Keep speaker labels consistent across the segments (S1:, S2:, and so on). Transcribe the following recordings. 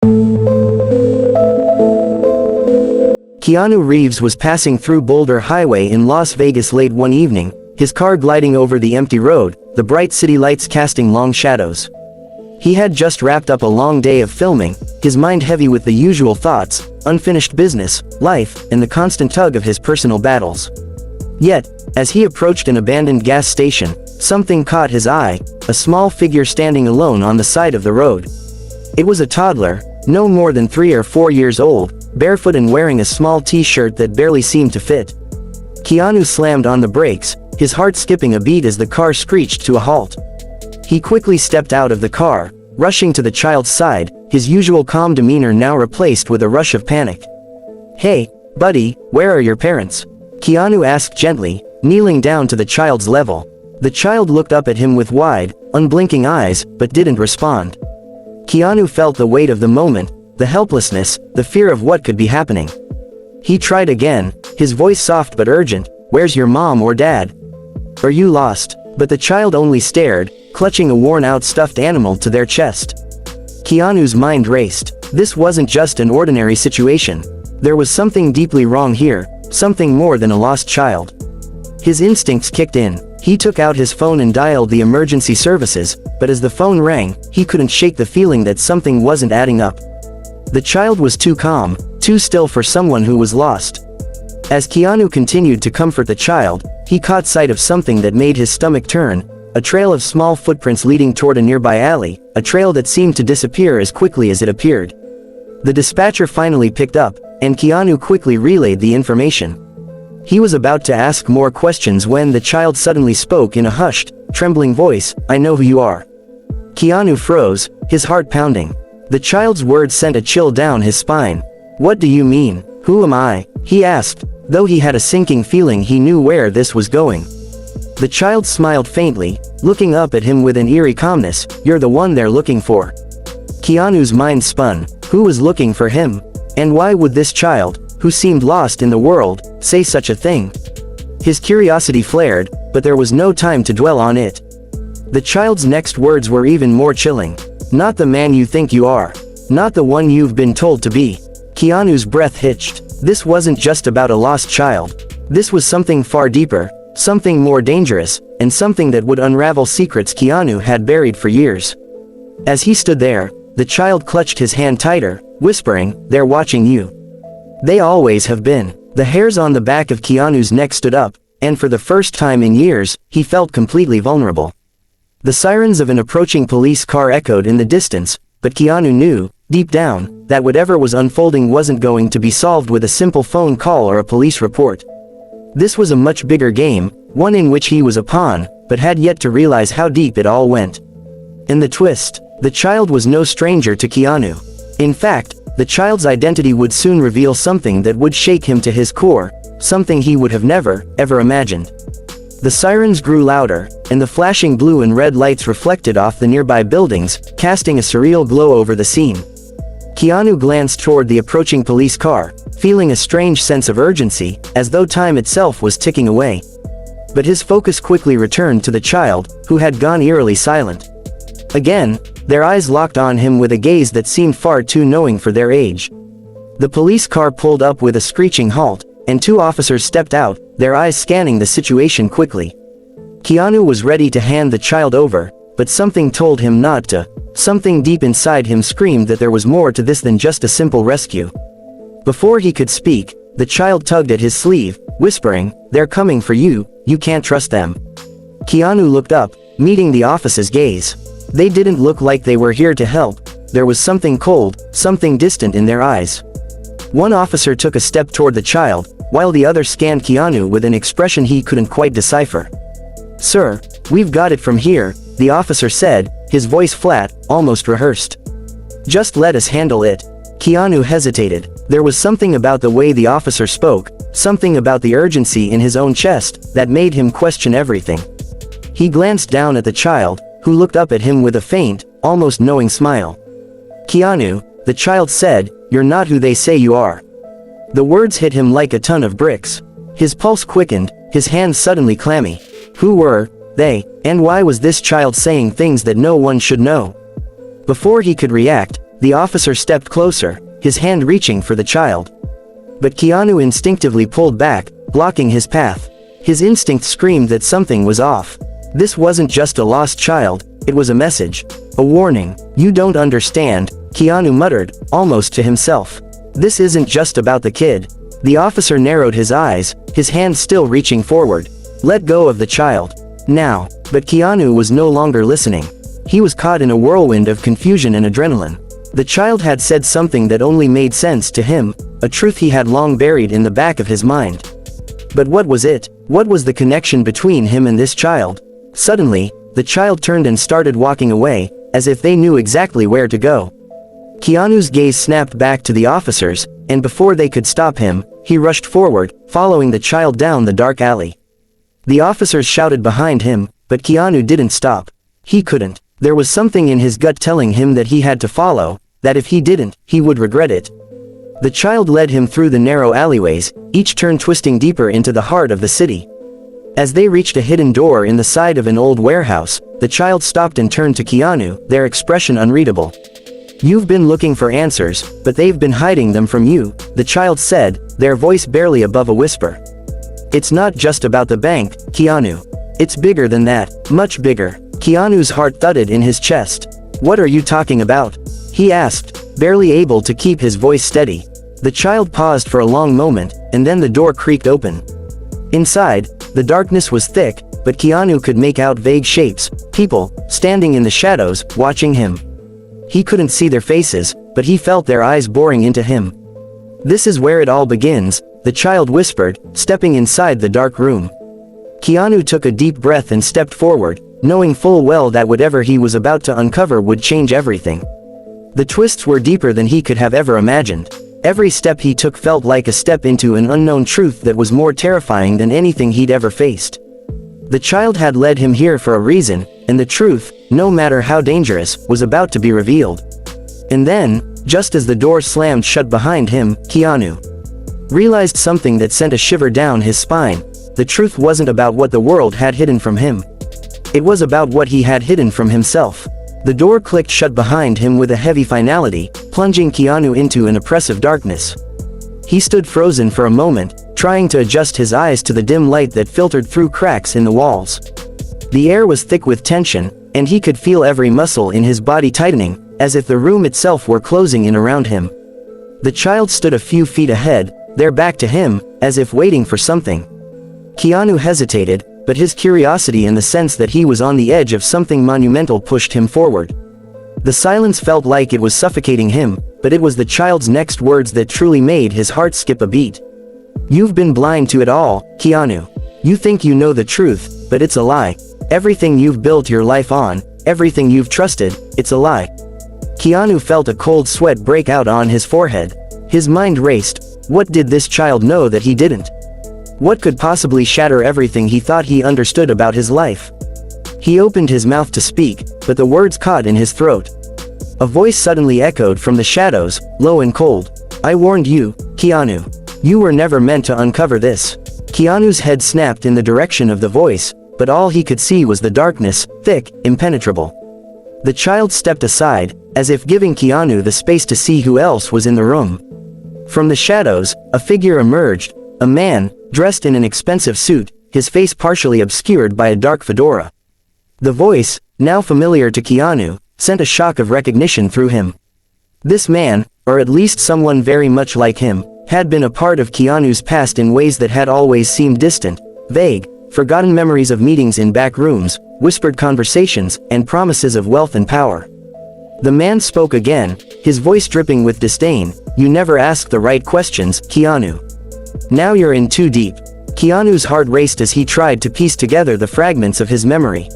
S1: Keanu Reeves was passing through Boulder Highway in Las Vegas late one evening, his car gliding over the empty road, the bright city lights casting long shadows. He had just wrapped up a long day of filming, his mind heavy with the usual thoughts, unfinished business, life, and the constant tug of his personal battles. Yet, as he approached an abandoned gas station, something caught his eye, a small figure standing alone on the side of the road. It was a toddler, no more than 3 or 4 years old, barefoot and wearing a small t-shirt that barely seemed to fit. Keanu slammed on the brakes, his heart skipping a beat as the car screeched to a halt. He quickly stepped out of the car, rushing to the child's side, his usual calm demeanor now replaced with a rush of panic. "Hey, buddy, where are your parents?" Keanu asked gently, kneeling down to the child's level. The child looked up at him with wide, unblinking eyes, but didn't respond. Keanu felt the weight of the moment, the helplessness, the fear of what could be happening. He tried again, his voice soft but urgent, "Where's your mom or dad? Are you lost?" But the child only stared, clutching a worn-out stuffed animal to their chest. Keanu's mind raced. This wasn't just an ordinary situation. There was something deeply wrong here, something more than a lost child. His instincts kicked in. He took out his phone and dialed the emergency services, but as the phone rang, he couldn't shake the feeling that something wasn't adding up. The child was too calm, too still for someone who was lost. As Keanu continued to comfort the child, he caught sight of something that made his stomach turn, a trail of small footprints leading toward a nearby alley, a trail that seemed to disappear as quickly as it appeared. The dispatcher finally picked up, and Keanu quickly relayed the information. He was about to ask more questions when the child suddenly spoke in a hushed, trembling voice, "I know who you are." Keanu froze, his heart pounding. The child's words sent a chill down his spine. "What do you mean? Who am I?" he asked, though he had a sinking feeling he knew where this was going. The child smiled faintly, looking up at him with an eerie calmness, "You're the one they're looking for." Keanu's mind spun. Who was looking for him? And why would this child, who seemed lost in the world, say such a thing? His curiosity flared, but there was no time to dwell on it. The child's next words were even more chilling. "Not the man you think you are. Not the one you've been told to be." Keanu's breath hitched. This wasn't just about a lost child. This was something far deeper, something more dangerous, and something that would unravel secrets Keanu had buried for years. As he stood there, the child clutched his hand tighter, whispering, "They're watching you. They always have been." The hairs on the back of Keanu's neck stood up, and for the first time in years, he felt completely vulnerable. The sirens of an approaching police car echoed in the distance, but Keanu knew, deep down, that whatever was unfolding wasn't going to be solved with a simple phone call or a police report. This was a much bigger game, one in which he was a pawn, but had yet to realize how deep it all went. In the twist, the child was no stranger to Keanu. In fact, the child's identity would soon reveal something that would shake him to his core, something he would have never, ever imagined. The sirens grew louder, and the flashing blue and red lights reflected off the nearby buildings, casting a surreal glow over the scene. Keanu glanced toward the approaching police car, feeling a strange sense of urgency, as though time itself was ticking away. But his focus quickly returned to the child, who had gone eerily silent. Again, their eyes locked on him with a gaze that seemed far too knowing for their age. The police car pulled up with a screeching halt, and 2 officers stepped out, their eyes scanning the situation quickly. Keanu was ready to hand the child over, but something told him not to. Something deep inside him screamed that there was more to this than just a simple rescue. Before he could speak, the child tugged at his sleeve, whispering, "They're coming for you, you can't trust them." Keanu looked up, meeting the officer's gaze. They didn't look like they were here to help. There was something cold, something distant in their eyes. One officer took a step toward the child, while the other scanned Keanu with an expression he couldn't quite decipher. "Sir, we've got it from here," the officer said, his voice flat, almost rehearsed. "Just let us handle it." Keanu hesitated. There was something about the way the officer spoke, something about the urgency in his own chest, that made him question everything. He glanced down at the child, who looked up at him with a faint, almost knowing smile. "Keanu," the child said, "you're not who they say you are." The words hit him like a ton of bricks. His pulse quickened, his hands suddenly clammy. Who were they, and why was this child saying things that no one should know? Before he could react, The officer stepped closer, his hand reaching for the child. But Keanu instinctively pulled back, blocking his path. His instinct screamed that something was off. This wasn't just a lost child, it was a message. A warning. "You don't understand," Keanu muttered, almost to himself. "This isn't just about the kid." The officer narrowed his eyes, his hand still reaching forward. "Let go of the child. Now." But Keanu was no longer listening. He was caught in a whirlwind of confusion and adrenaline. The child had said something that only made sense to him, a truth he had long buried in the back of his mind. But what was it? What was the connection between him and this child? Suddenly, the child turned and started walking away, as if they knew exactly where to go. Keanu's gaze snapped back to the officers, and before they could stop him, he rushed forward, following the child down the dark alley. The officers shouted behind him, but Keanu didn't stop. He couldn't. There was something in his gut telling him that he had to follow, that if he didn't, he would regret it. The child led him through the narrow alleyways, each turn twisting deeper into the heart of the city. As they reached a hidden door in the side of an old warehouse, the child stopped and turned to Keanu, their expression unreadable. "You've been looking for answers, but they've been hiding them from you," the child said, their voice barely above a whisper. "It's not just about the bank, Keanu. It's bigger than that, much bigger." Keanu's heart thudded in his chest. "What are you talking about?" he asked, barely able to keep his voice steady. The child paused for a long moment, and then the door creaked open. Inside, the darkness was thick, but Keanu could make out vague shapes, people, standing in the shadows, watching him. He couldn't see their faces, but he felt their eyes boring into him. "This is where it all begins," the child whispered, stepping inside the dark room. Keanu took a deep breath and stepped forward, knowing full well that whatever he was about to uncover would change everything. The twists were deeper than he could have ever imagined. Every step he took felt like a step into an unknown truth that was more terrifying than anything he'd ever faced. The child had led him here for a reason, and the truth, no matter how dangerous, was about to be revealed. And then, just as the door slammed shut behind him, Keanu realized something that sent a shiver down his spine. The truth wasn't about what the world had hidden from him. It was about what he had hidden from himself. The door clicked shut behind him with a heavy finality, plunging Keanu into an oppressive darkness. He stood frozen for a moment, trying to adjust his eyes to the dim light that filtered through cracks in the walls. The air was thick with tension, and he could feel every muscle in his body tightening, as if the room itself were closing in around him. The child stood a few feet ahead, their back to him, as if waiting for something. Keanu hesitated, but his curiosity and the sense that he was on the edge of something monumental pushed him forward. The silence felt like it was suffocating him, but it was the child's next words that truly made his heart skip a beat. "You've been blind to it all, Keanu. You think you know the truth, but it's a lie. Everything you've built your life on, everything you've trusted, it's a lie." Keanu felt a cold sweat break out on his forehead. His mind raced. What did this child know that he didn't? What could possibly shatter everything he thought he understood about his life? He opened his mouth to speak, but the words caught in his throat. A voice suddenly echoed from the shadows, low and cold. "I warned you, Keanu. You were never meant to uncover this." Keanu's head snapped in the direction of the voice, but all he could see was the darkness, thick, impenetrable. The child stepped aside, as if giving Keanu the space to see who else was in the room. From the shadows, a figure emerged, a man, dressed in an expensive suit, his face partially obscured by a dark fedora. The voice, now familiar to Keanu, sent a shock of recognition through him. This man, or at least someone very much like him, had been a part of Keanu's past in ways that had always seemed distant, vague, forgotten memories of meetings in back rooms, whispered conversations, and promises of wealth and power. The man spoke again, his voice dripping with disdain. "You never asked the right questions, Keanu. Now you're in too deep." Keanu's heart raced as he tried to piece together the fragments of his memory.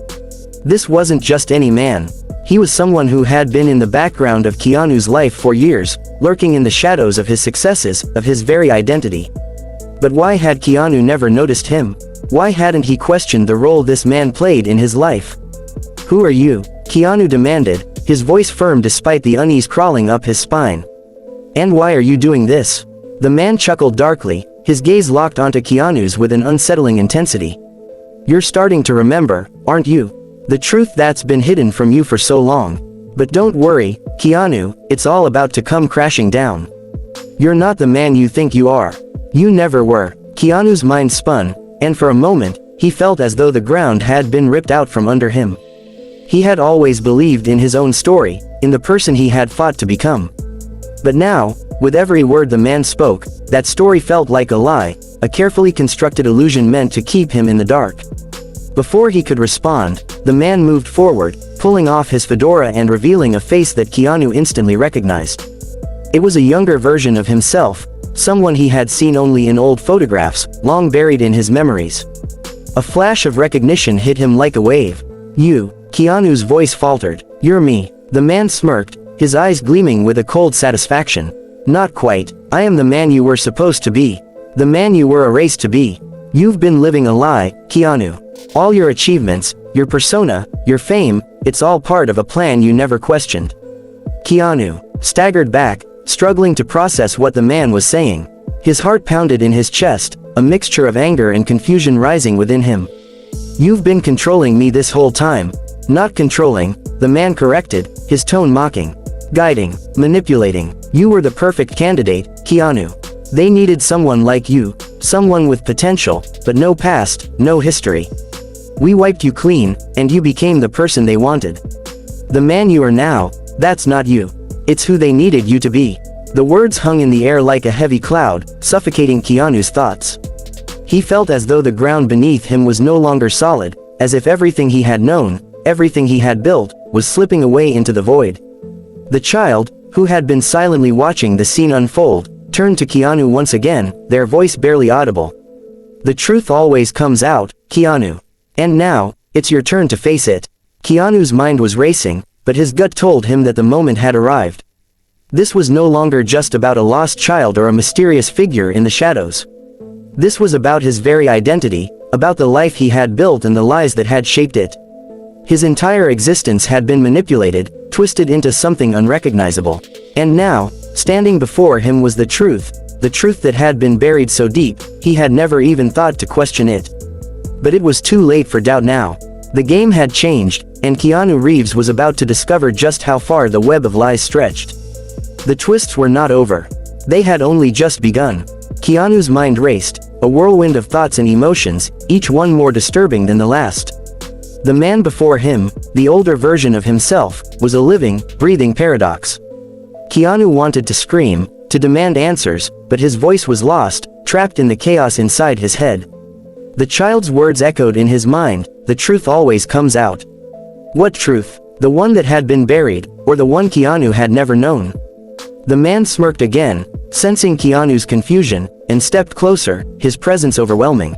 S1: This wasn't just any man. He was someone who had been in the background of Keanu's life for years, lurking in the shadows of his successes, of his very identity. But why had Keanu never noticed him? Why hadn't he questioned the role this man played in his life? "Who are you?" Keanu demanded, his voice firm despite the unease crawling up his spine. "And why are you doing this?" The man chuckled darkly, his gaze locked onto Keanu's with an unsettling intensity. "You're starting to remember, aren't you? The truth that's been hidden from you for so long. But don't worry, Keanu, it's all about to come crashing down. You're not the man you think you are. You never were. Keanu's mind spun, and for a moment, he felt as though the ground had been ripped out from under him. He had always believed in his own story, in the person he had fought to become. But now, with every word the man spoke, that story felt like a lie, a carefully constructed illusion meant to keep him in the dark. Before he could respond, the man moved forward, pulling off his fedora and revealing a face that Keanu instantly recognized. It was a younger version of himself, someone he had seen only in old photographs, long buried in his memories. A flash of recognition hit him like a wave. You, Keanu's voice faltered. You're me. The man smirked, his eyes gleaming with a cold satisfaction. Not quite. I am the man you were supposed to be. The man you were erased to be. You've been living a lie, Keanu. All your achievements, your persona, your fame, it's all part of a plan you never questioned. Keanu staggered back, struggling to process what the man was saying. His heart pounded in his chest, a mixture of anger and confusion rising within him. You've been controlling me this whole time. Not controlling, the man corrected, his tone mocking. Guiding, manipulating. You were the perfect candidate, Keanu. They needed someone like you, someone with potential, but no past, no history. We wiped you clean, and you became the person they wanted. The man you are now, that's not you. It's who they needed you to be. The words hung in the air like a heavy cloud, suffocating Keanu's thoughts. He felt as though the ground beneath him was no longer solid, as if everything he had known, everything he had built, was slipping away into the void. The child, who had been silently watching the scene unfold, turned to Keanu once again, their voice barely audible. The truth always comes out, Keanu. And now, it's your turn to face it. Keanu's mind was racing, but his gut told him that the moment had arrived. This was no longer just about a lost child or a mysterious figure in the shadows. This was about his very identity, about the life he had built and the lies that had shaped it. His entire existence had been manipulated, twisted into something unrecognizable. And now, standing before him was the truth that had been buried so deep, he had never even thought to question it. But it was too late for doubt now. The game had changed, and Keanu Reeves was about to discover just how far the web of lies stretched. The twists were not over. They had only just begun. Keanu's mind raced, a whirlwind of thoughts and emotions, each one more disturbing than the last. The man before him, the older version of himself, was a living, breathing paradox. Keanu wanted to scream, to demand answers, but his voice was lost, trapped in the chaos inside his head. The child's words echoed in his mind, the truth always comes out. What truth? The one that had been buried, or the one Keanu had never known? The man smirked again, sensing Keanu's confusion, and stepped closer, his presence overwhelming.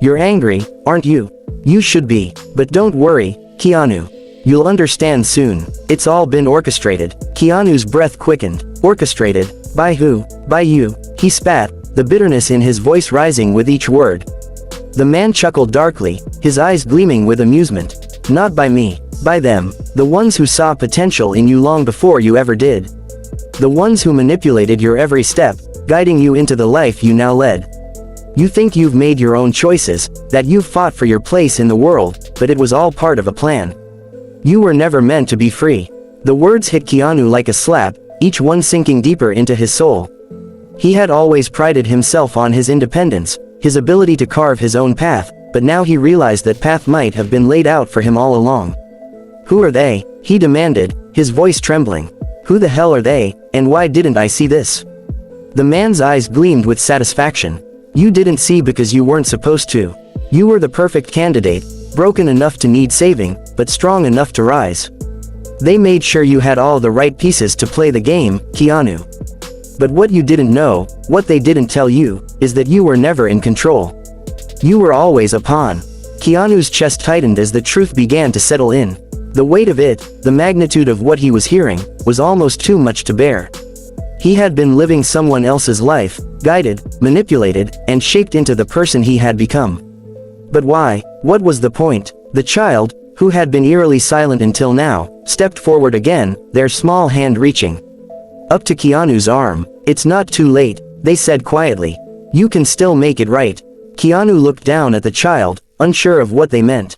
S1: You're angry, aren't you? You should be. But don't worry, Keanu. You'll understand soon. It's all been orchestrated. Keanu's breath quickened. Orchestrated? By who? By you. He spat, the bitterness in his voice rising with each word. The man chuckled darkly, his eyes gleaming with amusement. Not by me. By them. The ones who saw potential in you long before you ever did. The ones who manipulated your every step, guiding you into the life you now led. You think you've made your own choices, that you've fought for your place in the world, but it was all part of a plan. You were never meant to be free. The words hit Keanu like a slap, each one sinking deeper into his soul. He had always prided himself on his independence, his ability to carve his own path, but now he realized that path might have been laid out for him all along. Who are they? He demanded, his voice trembling. Who the hell are they, and why didn't I see this? The man's eyes gleamed with satisfaction. You didn't see because you weren't supposed to. You were the perfect candidate, broken enough to need saving, but strong enough to rise. They made sure you had all the right pieces to play the game, Keanu. But what you didn't know, what they didn't tell you, is that you were never in control. You were always a pawn. Keanu's chest tightened as the truth began to settle in. The weight of it, the magnitude of what he was hearing, was almost too much to bear. He had been living someone else's life, guided, manipulated, and shaped into the person he had become. But why? What was the point? The child, who had been eerily silent until now, stepped forward again, their small hand reaching up to Keanu's arm. It's not too late, they said quietly. You can still make it right. Keanu looked down at the child, unsure of what they meant.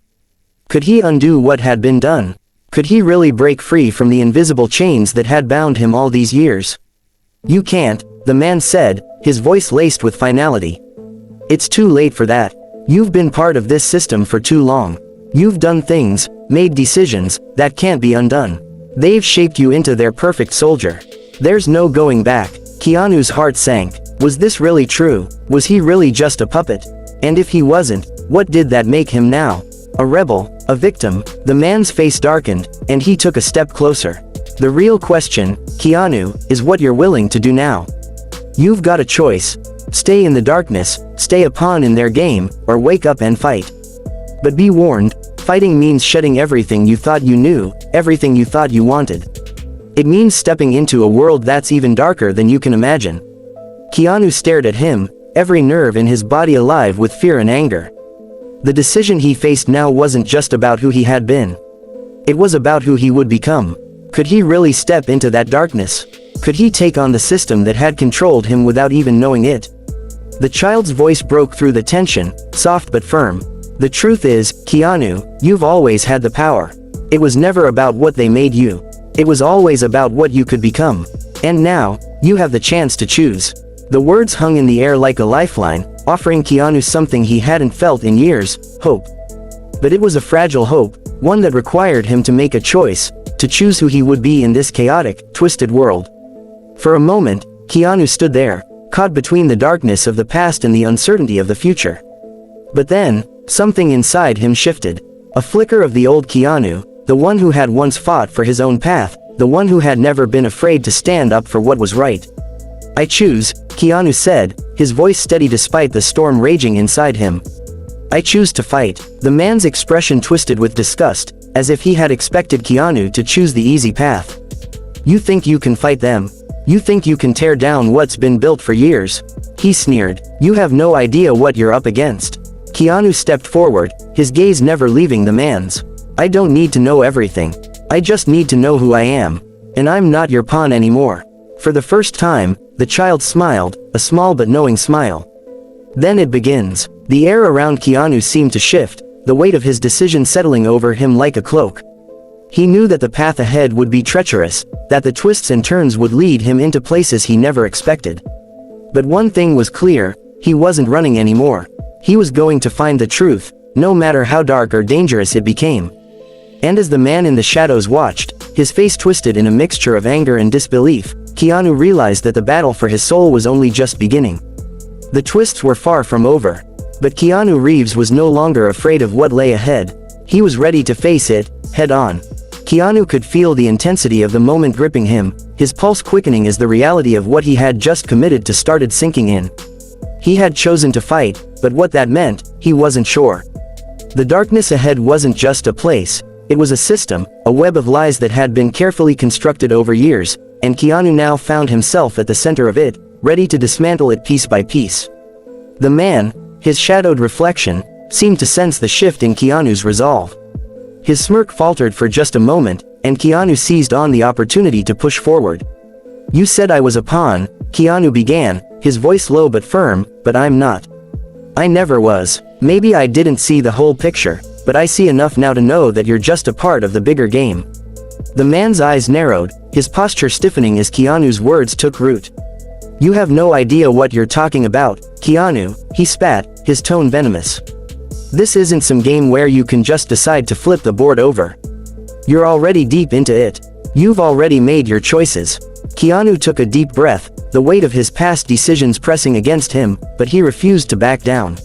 S1: Could he undo what had been done? Could he really break free from the invisible chains that had bound him all these years? You can't, the man said, his voice laced with finality. It's too late for that. You've been part of this system for too long. You've done things, made decisions, that can't be undone. They've shaped you into their perfect soldier. There's no going back. Keanu's heart sank. Was this really true? Was he really just a puppet? And if he wasn't, what did that make him now? A rebel? A victim? The man's face darkened, and he took a step closer. The real question, Keanu, is what you're willing to do now. You've got a choice. Stay in the darkness, stay a pawn in their game, or wake up and fight. But be warned, fighting means shedding everything you thought you knew, everything you thought you wanted. It means stepping into a world that's even darker than you can imagine. Keanu stared at him, every nerve in his body alive with fear and anger. The decision he faced now wasn't just about who he had been. It was about who he would become. Could he really step into that darkness? Could he take on the system that had controlled him without even knowing it? The child's voice broke through the tension, soft but firm. The truth is, Keanu, you've always had the power. It was never about what they made you. It was always about what you could become. And now, you have the chance to choose. The words hung in the air like a lifeline, offering Keanu something he hadn't felt in years, hope. But it was a fragile hope, one that required him to make a choice, to choose who he would be in this chaotic, twisted world. For a moment, Keanu stood there, caught between the darkness of the past and the uncertainty of the future. But then, something inside him shifted. A flicker of the old Keanu, the one who had once fought for his own path, the one who had never been afraid to stand up for what was right. I choose, Keanu said, his voice steady despite the storm raging inside him. I choose to fight. The man's expression twisted with disgust, as if he had expected Keanu to choose the easy path. You think you can fight them? You think you can tear down what's been built for years? He sneered. You have no idea what you're up against. Keanu stepped forward, his gaze never leaving the man's. I don't need to know everything. I just need to know who I am. And I'm not your pawn anymore. For the first time, the child smiled, a small but knowing smile. Then it begins. The air around Keanu seemed to shift, the weight of his decision settling over him like a cloak. He knew that the path ahead would be treacherous, that the twists and turns would lead him into places he never expected. But one thing was clear, he wasn't running anymore. He was going to find the truth, no matter how dark or dangerous it became. And as the man in the shadows watched, his face twisted in a mixture of anger and disbelief, Keanu realized that the battle for his soul was only just beginning. The twists were far from over. But Keanu Reeves was no longer afraid of what lay ahead. He was ready to face it, head on. Keanu could feel the intensity of the moment gripping him, his pulse quickening as the reality of what he had just committed to started sinking in. He had chosen to fight, but what that meant, he wasn't sure. The darkness ahead wasn't just a place, it was a system, a web of lies that had been carefully constructed over years, and Keanu now found himself at the center of it, ready to dismantle it piece by piece. The man, his shadowed reflection, seemed to sense the shift in Keanu's resolve. His smirk faltered for just a moment, and Keanu seized on the opportunity to push forward. You said I was a pawn, Keanu began, his voice low but firm, but I'm not. I never was. Maybe I didn't see the whole picture, but I see enough now to know that you're just a part of the bigger game. The man's eyes narrowed, his posture stiffening as Keanu's words took root. You have no idea what you're talking about, Keanu, he spat, his tone venomous. This isn't some game where you can just decide to flip the board over. You're already deep into it. You've already made your choices. Keanu took a deep breath, the weight of his past decisions pressing against him, but he refused to back down.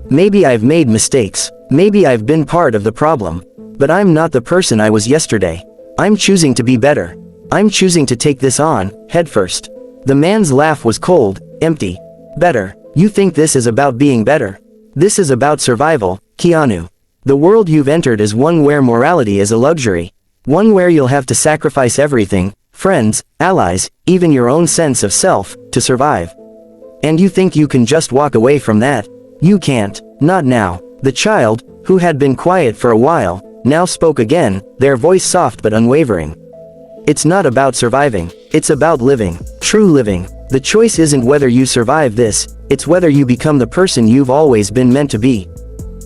S1: Maybe I've made mistakes. Maybe I've been part of the problem. But I'm not the person I was yesterday. I'm choosing to be better. I'm choosing to take this on, headfirst. The man's laugh was cold, empty. Better. You think this is about being better? This is about survival, Keanu. The world you've entered is one where morality is a luxury. One where you'll have to sacrifice everything, friends, allies, even your own sense of self, to survive. And you think you can just walk away from that? You can't. Not now. The child, who had been quiet for a while, now spoke again, their voice soft but unwavering. It's not about surviving. It's about living. True living. The choice isn't whether you survive this, it's whether you become the person you've always been meant to be.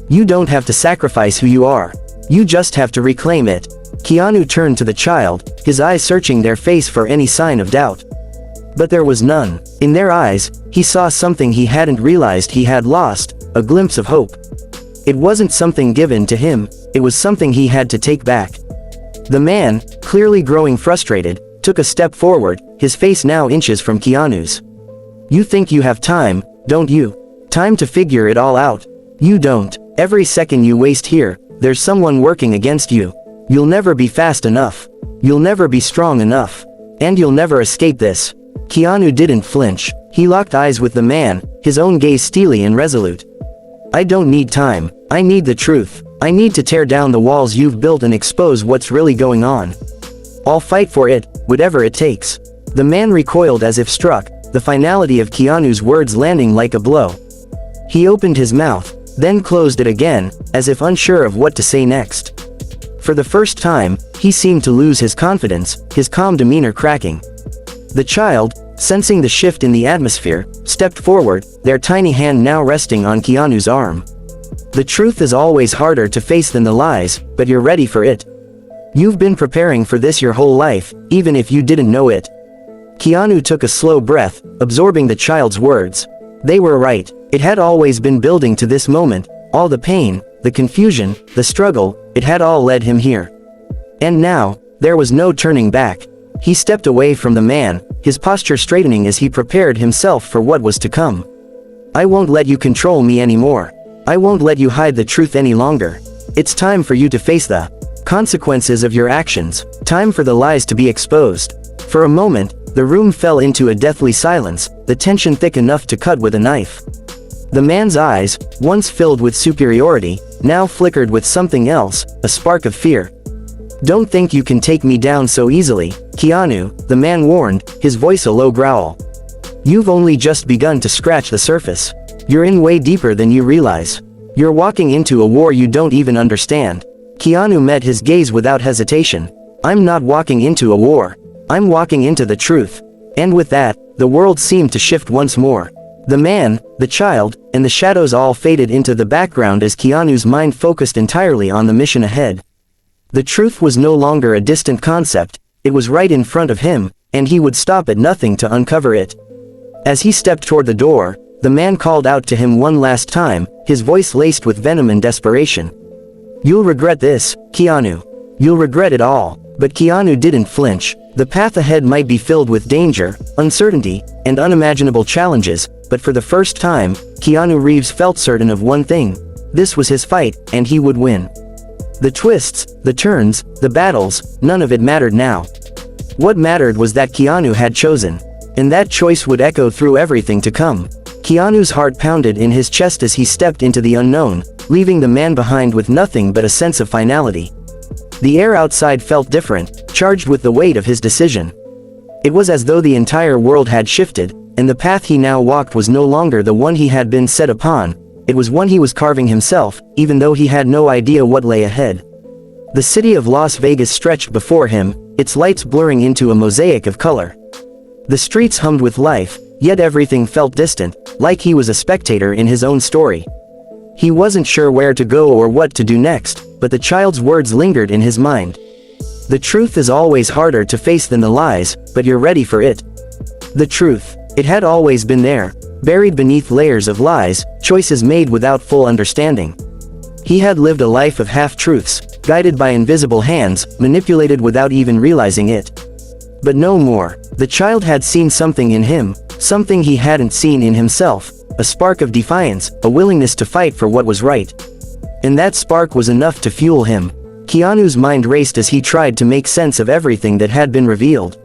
S1: You don't have to sacrifice who you are. You just have to reclaim it. Keanu turned to the child, his eyes searching their face for any sign of doubt. But there was none. In their eyes, he saw something he hadn't realized he had lost, a glimpse of hope. It wasn't something given to him, it was something he had to take back. The man, clearly growing frustrated, took a step forward, his face now inches from Keanu's. You think you have time, don't you? Time to figure it all out. You don't. Every second you waste here, there's someone working against you. You'll never be fast enough. You'll never be strong enough. And you'll never escape this. Keanu didn't flinch. He locked eyes with the man, his own gaze steely and resolute. I don't need time. I need the truth. I need to tear down the walls you've built and expose what's really going on. I'll fight for it, whatever it takes. The man recoiled as if struck, the finality of Keanu's words landing like a blow. He opened his mouth, then closed it again, as if unsure of what to say next. For the first time, he seemed to lose his confidence, his calm demeanor cracking. The child, sensing the shift in the atmosphere, stepped forward, their tiny hand now resting on Keanu's arm. The truth is always harder to face than the lies, but you're ready for it. You've been preparing for this your whole life, even if you didn't know it. Keanu took a slow breath, absorbing the child's words. They were right. It had always been building to this moment, all the pain, the confusion, the struggle, it had all led him here. And now, there was no turning back. He stepped away from the man, his posture straightening as he prepared himself for what was to come. I won't let you control me anymore. I won't let you hide the truth any longer. It's time for you to face the consequences of your actions, time for the lies to be exposed. For a moment, the room fell into a deathly silence, the tension thick enough to cut with a knife. The man's eyes, once filled with superiority, now flickered with something else, a spark of fear. Don't think you can take me down so easily, Keanu, the man warned, his voice a low growl. You've only just begun to scratch the surface. You're in way deeper than you realize. You're walking into a war you don't even understand. Keanu met his gaze without hesitation. I'm not walking into a war. I'm walking into the truth. And with that, the world seemed to shift once more. The man, the child, and the shadows all faded into the background as Keanu's mind focused entirely on the mission ahead. The truth was no longer a distant concept, it was right in front of him, and he would stop at nothing to uncover it. As he stepped toward the door, the man called out to him one last time, his voice laced with venom and desperation. You'll regret this, Keanu. You'll regret it all. But Keanu didn't flinch. The path ahead might be filled with danger, uncertainty, and unimaginable challenges, but for the first time, Keanu Reeves felt certain of one thing. This was his fight, and he would win. The twists, the turns, the battles, none of it mattered now. What mattered was that Keanu had chosen. And that choice would echo through everything to come. Keanu's heart pounded in his chest as he stepped into the unknown, leaving the man behind with nothing but a sense of finality. The air outside felt different, charged with the weight of his decision. It was as though the entire world had shifted, and the path he now walked was no longer the one he had been set upon, it was one he was carving himself, even though he had no idea what lay ahead. The city of Las Vegas stretched before him, its lights blurring into a mosaic of color. The streets hummed with life, yet everything felt distant, like he was a spectator in his own story. He wasn't sure where to go or what to do next, but the child's words lingered in his mind. The truth is always harder to face than the lies, but you're ready for it. The truth. It had always been there, buried beneath layers of lies, choices made without full understanding. He had lived a life of half-truths, guided by invisible hands, manipulated without even realizing it. But no more. The child had seen something in him, something he hadn't seen in himself, a spark of defiance, a willingness to fight for what was right. And that spark was enough to fuel him. Keanu's mind raced as he tried to make sense of everything that had been revealed.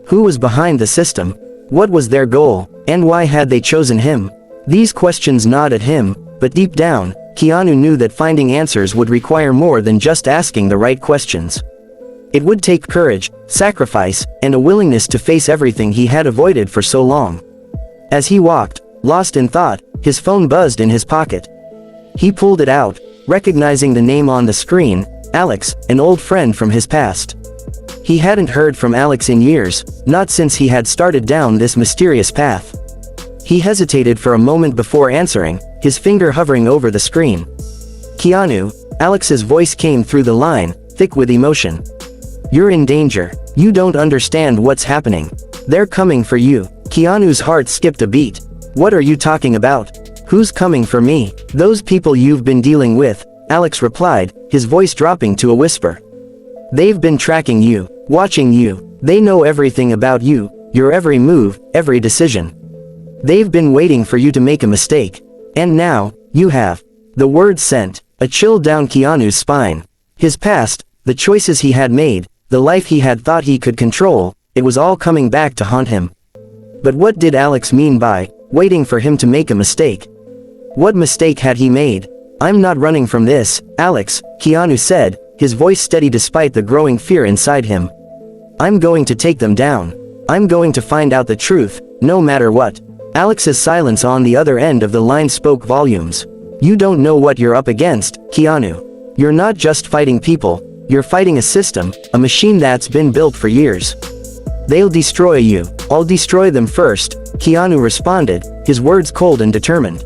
S1: Who was behind the system? What was their goal, and why had they chosen him? These questions gnawed at him, but deep down, Keanu knew that finding answers would require more than just asking the right questions. It would take courage, sacrifice, and a willingness to face everything he had avoided for so long. As he walked, lost in thought, his phone buzzed in his pocket. He pulled it out, recognizing the name on the screen, Alex, an old friend from his past. He hadn't heard from Alex in years, not since he had started down this mysterious path. He hesitated for a moment before answering, his finger hovering over the screen. Keanu, Alex's voice came through the line, thick with emotion. "You're in danger. You don't understand what's happening. They're coming for you." Keanu's heart skipped a beat. "What are you talking about? Who's coming for me?" "Those people you've been dealing with," Alex replied, his voice dropping to a whisper. "They've been tracking you, watching you. They know everything about you, your every move, every decision. They've been waiting for you to make a mistake. And now, you have." The word sent a chill down Keanu's spine. His past, the choices he had made, the life he had thought he could control, it was all coming back to haunt him. But what did Alex mean by waiting for him to make a mistake? What mistake had he made? "I'm not running from this, Alex," Keanu said, his voice steady despite the growing fear inside him. "I'm going to take them down. I'm going to find out the truth, no matter what." Alex's silence on the other end of the line spoke volumes. "You don't know what you're up against, Keanu. You're not just fighting people, you're fighting a system, a machine that's been built for years. They'll destroy you. I'll destroy them first," Keanu responded, his words cold and determined.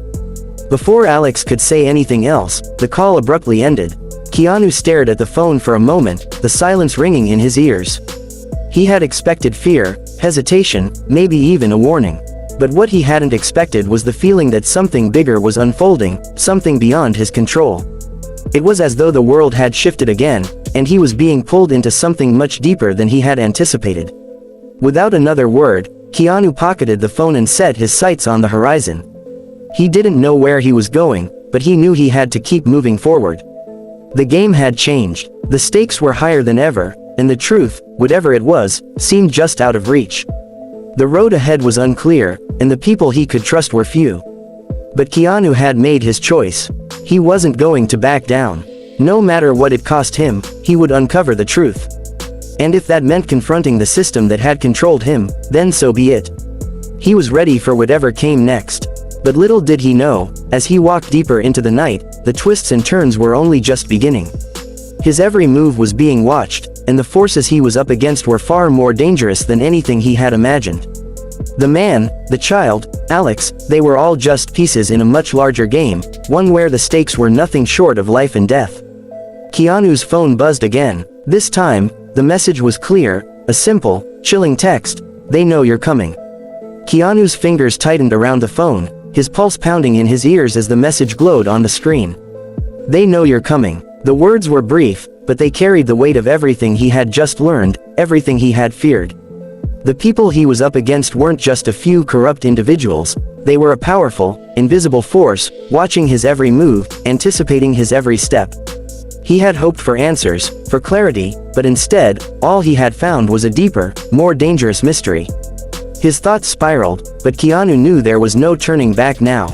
S1: Before Alex could say anything else, the call abruptly ended. Keanu stared at the phone for a moment, the silence ringing in his ears. He had expected fear, hesitation, maybe even a warning. But what he hadn't expected was the feeling that something bigger was unfolding, something beyond his control. It was as though the world had shifted again, and he was being pulled into something much deeper than he had anticipated. Without another word, Keanu pocketed the phone and set his sights on the horizon. He didn't know where he was going, but he knew he had to keep moving forward. The game had changed, the stakes were higher than ever, and the truth, whatever it was, seemed just out of reach. The road ahead was unclear, and the people he could trust were few. But Keanu had made his choice. He wasn't going to back down. No matter what it cost him, he would uncover the truth. And if that meant confronting the system that had controlled him, then so be it. He was ready for whatever came next. But little did he know, as he walked deeper into the night, the twists and turns were only just beginning. His every move was being watched, and the forces he was up against were far more dangerous than anything he had imagined. The man, the child, Alex, they were all just pieces in a much larger game, one where the stakes were nothing short of life and death. Keanu's phone buzzed again. This time, the message was clear, a simple, chilling text: "They know you're coming." Keanu's fingers tightened around the phone, his pulse pounding in his ears as the message glowed on the screen. "They know you're coming." The words were brief, but they carried the weight of everything he had just learned, everything he had feared. The people he was up against weren't just a few corrupt individuals, they were a powerful, invisible force, watching his every move, anticipating his every step. He had hoped for answers, for clarity, but instead, all he had found was a deeper, more dangerous mystery. His thoughts spiraled, but Keanu knew there was no turning back now.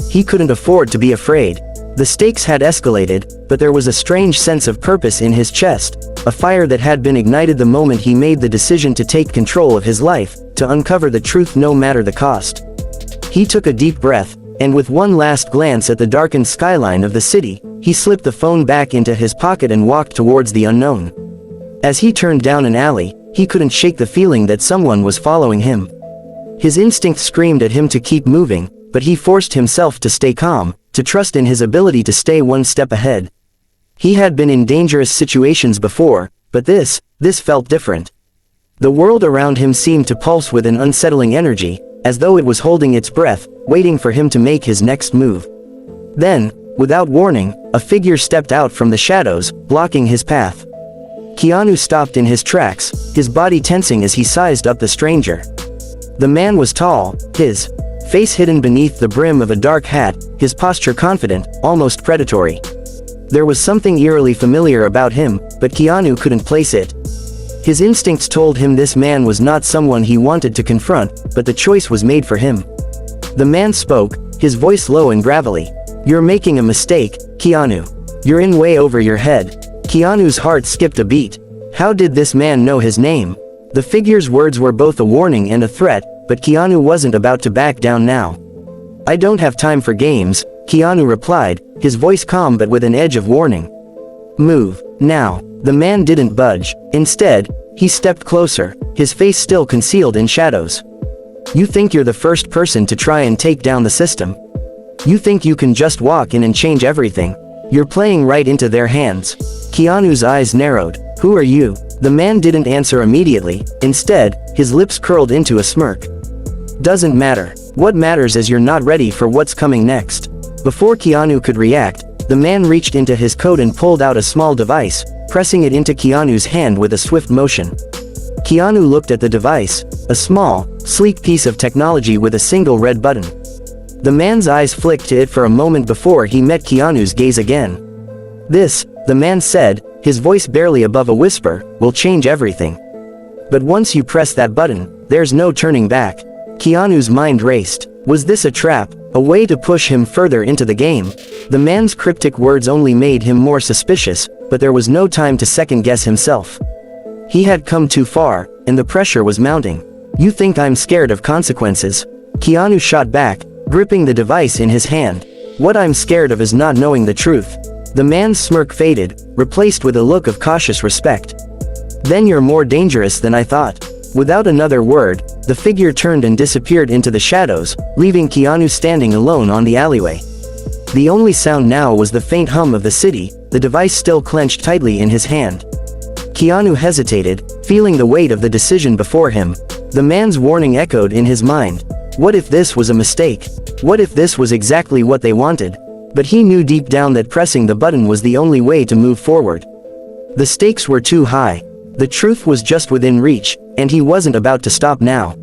S1: He couldn't afford to be afraid. The stakes had escalated, but there was a strange sense of purpose in his chest, a fire that had been ignited the moment he made the decision to take control of his life, to uncover the truth no matter the cost. He took a deep breath, and with one last glance at the darkened skyline of the city, he slipped the phone back into his pocket and walked towards the unknown. As he turned down an alley, he couldn't shake the feeling that someone was following him. His instinct screamed at him to keep moving, but he forced himself to stay calm, to trust in his ability to stay one step ahead. He had been in dangerous situations before, but this felt different. The world around him seemed to pulse with an unsettling energy, as though it was holding its breath, waiting for him to make his next move. Then, without warning, a figure stepped out from the shadows, blocking his path. Keanu stopped in his tracks, his body tensing as he sized up the stranger. The man was tall, his face hidden beneath the brim of a dark hat, his posture confident, almost predatory. There was something eerily familiar about him, but Keanu couldn't place it. His instincts told him this man was not someone he wanted to confront, but the choice was made for him. The man spoke, his voice low and gravelly. "You're making a mistake, Keanu. You're in way over your head." Keanu's heart skipped a beat. How did this man know his name? The figure's words were both a warning and a threat, but Keanu wasn't about to back down now. "I don't have time for games," Keanu replied, his voice calm but with an edge of warning. "Move, now." The man didn't budge. Instead, he stepped closer, his face still concealed in shadows. "You think you're the first person to try and take down the system? You think you can just walk in and change everything?" You're playing right into their hands. Keanu's eyes narrowed. Who are you? The man didn't answer immediately. Instead, his lips curled into a smirk. Doesn't matter. What matters is you're not ready for what's coming next. Before Keanu could react, the man reached into his coat and pulled out a small device, pressing it into Keanu's hand with a swift motion. Keanu looked at the device, a small, sleek piece of technology with a single red button. The man's eyes flicked to it for a moment before he met Keanu's gaze again. This, the man said, his voice barely above a whisper, will change everything. But once you press that button, there's no turning back. Keanu's mind raced. Was this a trap, a way to push him further into the game? The man's cryptic words only made him more suspicious, but there was no time to second-guess himself. He had come too far, and the pressure was mounting. You think I'm scared of consequences? Keanu shot back, gripping the device in his hand. What I'm scared of is not knowing the truth. The man's smirk faded, replaced with a look of cautious respect. Then you're more dangerous than I thought. Without another word, the figure turned and disappeared into the shadows, leaving Keanu standing alone on the alleyway. The only sound now was the faint hum of the city, the device still clenched tightly in his hand. Keanu hesitated, feeling the weight of the decision before him. The man's warning echoed in his mind. What if this was a mistake? What if this was exactly what they wanted? But he knew deep down that pressing the button was the only way to move forward. The stakes were too high. The truth was just within reach, and he wasn't about to stop now.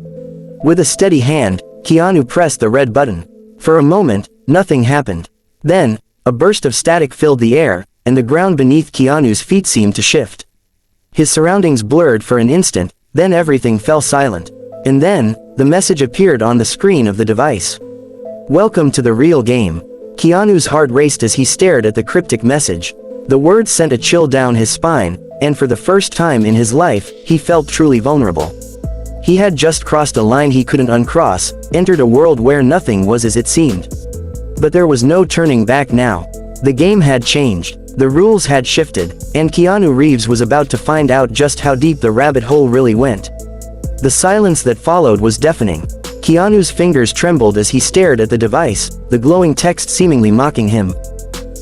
S1: With a steady hand, Keanu pressed the red button. For a moment, nothing happened. Then, a burst of static filled the air, and the ground beneath Keanu's feet seemed to shift. His surroundings blurred for an instant, then everything fell silent. And then, the message appeared on the screen of the device. Welcome to the real game. Keanu's heart raced as he stared at the cryptic message. The words sent a chill down his spine, and for the first time in his life, he felt truly vulnerable. He had just crossed a line he couldn't uncross, entered a world where nothing was as it seemed. But there was no turning back now. The game had changed, the rules had shifted, and Keanu Reeves was about to find out just how deep the rabbit hole really went. The silence that followed was deafening. Keanu's fingers trembled as he stared at the device, the glowing text seemingly mocking him.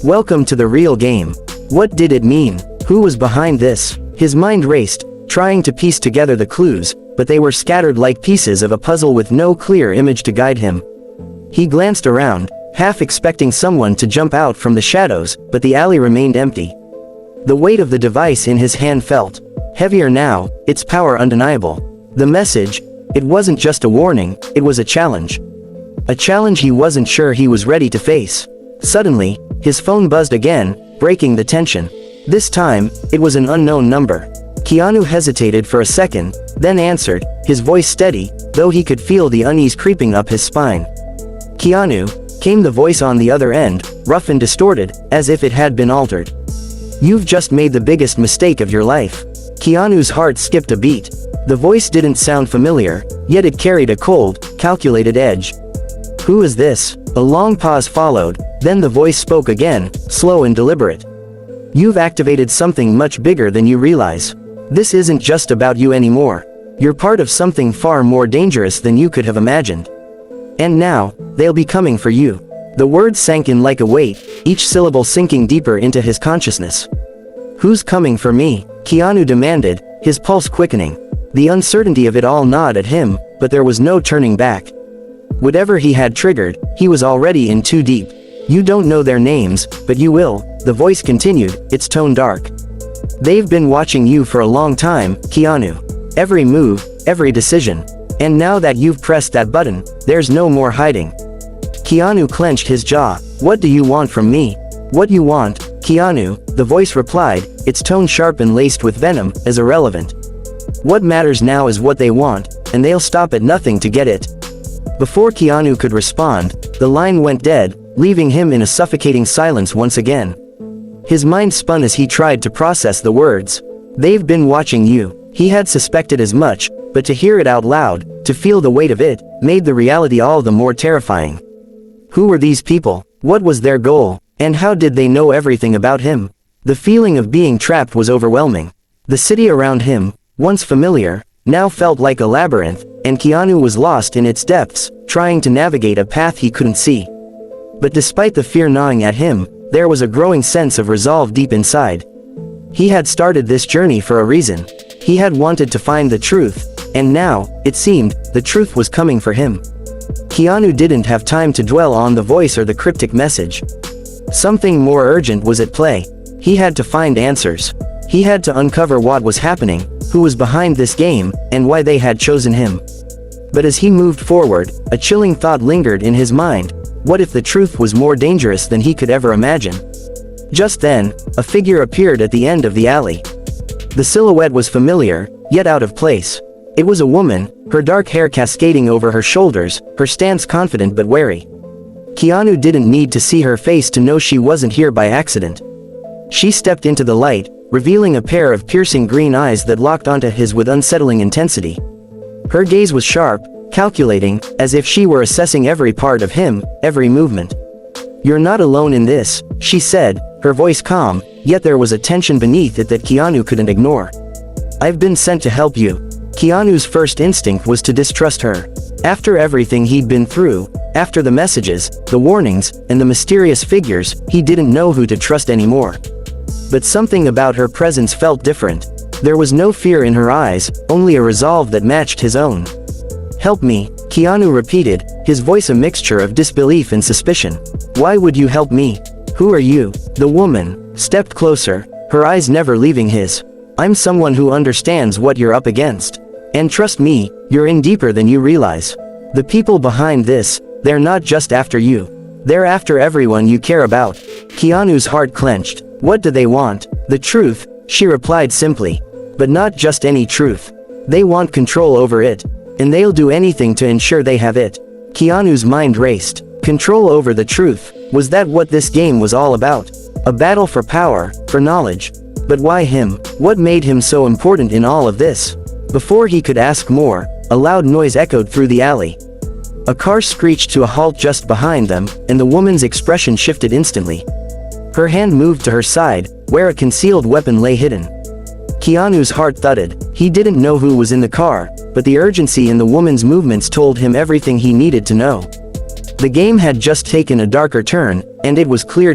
S1: Welcome to the real game. What did it mean? Who was behind this? His mind raced, trying to piece together the clues, but they were scattered like pieces of a puzzle with no clear image to guide him. He glanced around, half expecting someone to jump out from the shadows, but the alley remained empty. The weight of the device in his hand felt heavier now, its power undeniable. The message, it wasn't just a warning, it was a challenge. A challenge he wasn't sure he was ready to face. Suddenly, his phone buzzed again, breaking the tension. This time, it was an unknown number. Keanu hesitated for a second, then answered, his voice steady, though he could feel the unease creeping up his spine. Keanu, came the voice on the other end, rough and distorted, as if it had been altered. You've just made the biggest mistake of your life. Keanu's heart skipped a beat. The voice didn't sound familiar, yet it carried a cold, calculated edge. Who is this? A long pause followed, then the voice spoke again, slow and deliberate. You've activated something much bigger than you realize. This isn't just about you anymore. You're part of something far more dangerous than you could have imagined. And now, they'll be coming for you. The words sank in like a weight, each syllable sinking deeper into his consciousness. Who's coming for me? Keanu demanded, his pulse quickening. The uncertainty of it all gnawed at him, but there was no turning back. Whatever he had triggered, he was already in too deep. You don't know their names, but you will, the voice continued, its tone dark. They've been watching you for a long time, Keanu. Every move, every decision. And now that you've pressed that button, there's no more hiding. Keanu clenched his jaw. What do you want from me? What you want, Keanu, the voice replied, its tone sharp and laced with venom, as irrelevant. What matters now is what they want, and they'll stop at nothing to get it. Before Keanu could respond, the line went dead, leaving him in a suffocating silence once again. His mind spun as he tried to process the words. They've been watching you. He had suspected as much, but to hear it out loud, to feel the weight of it, made the reality all the more terrifying. Who were these people? What was their goal? And how did they know everything about him? The feeling of being trapped was overwhelming. The city around him, once familiar, now felt like a labyrinth, and Keanu was lost in its depths, trying to navigate a path he couldn't see. But despite the fear gnawing at him, there was a growing sense of resolve deep inside. He had started this journey for a reason. He had wanted to find the truth, and now, it seemed, the truth was coming for him. Keanu didn't have time to dwell on the voice or the cryptic message. Something more urgent was at play. He had to find answers. He had to uncover what was happening, who was behind this game, and why they had chosen him. But as he moved forward, a chilling thought lingered in his mind. What if the truth was more dangerous than he could ever imagine? Just then, a figure appeared at the end of the alley. The silhouette was familiar, yet out of place. It was a woman, her dark hair cascading over her shoulders, her stance confident but wary. Keanu didn't need to see her face to know she wasn't here by accident. She stepped into the light, revealing a pair of piercing green eyes that locked onto his with unsettling intensity. Her gaze was sharp, calculating, as if she were assessing every part of him, every movement. "You're not alone in this," she said, her voice calm, yet there was a tension beneath it that Keanu couldn't ignore. "I've been sent to help you." Keanu's first instinct was to distrust her. After everything he'd been through, after the messages, the warnings, and the mysterious figures, he didn't know who to trust anymore. But something about her presence felt different. There was no fear in her eyes, only a resolve that matched his own. "Help me," Keanu repeated, his voice a mixture of disbelief and suspicion. "Why would you help me? Who are you?" The woman stepped closer, her eyes never leaving his. "I'm someone who understands what you're up against. And trust me, you're in deeper than you realize. The people behind this, they're not just after you. They're after everyone you care about." Keanu's heart clenched. "What do they want?" "The truth," she replied simply. "But not just any truth. They want control over it. And they'll do anything to ensure they have it." Keanu's mind raced. Control over the truth. Was that what this game was all about? A battle for power, for knowledge. But why him? What made him so important in all of this? Before he could ask more, a loud noise echoed through the alley. A car screeched to a halt just behind them, and the woman's expression shifted instantly. Her hand moved to her side, where a concealed weapon lay hidden. Keanu's heart thudded. He didn't know who was in the car, but the urgency in the woman's movements told him everything he needed to know. The game had just taken a darker turn, and it was clear.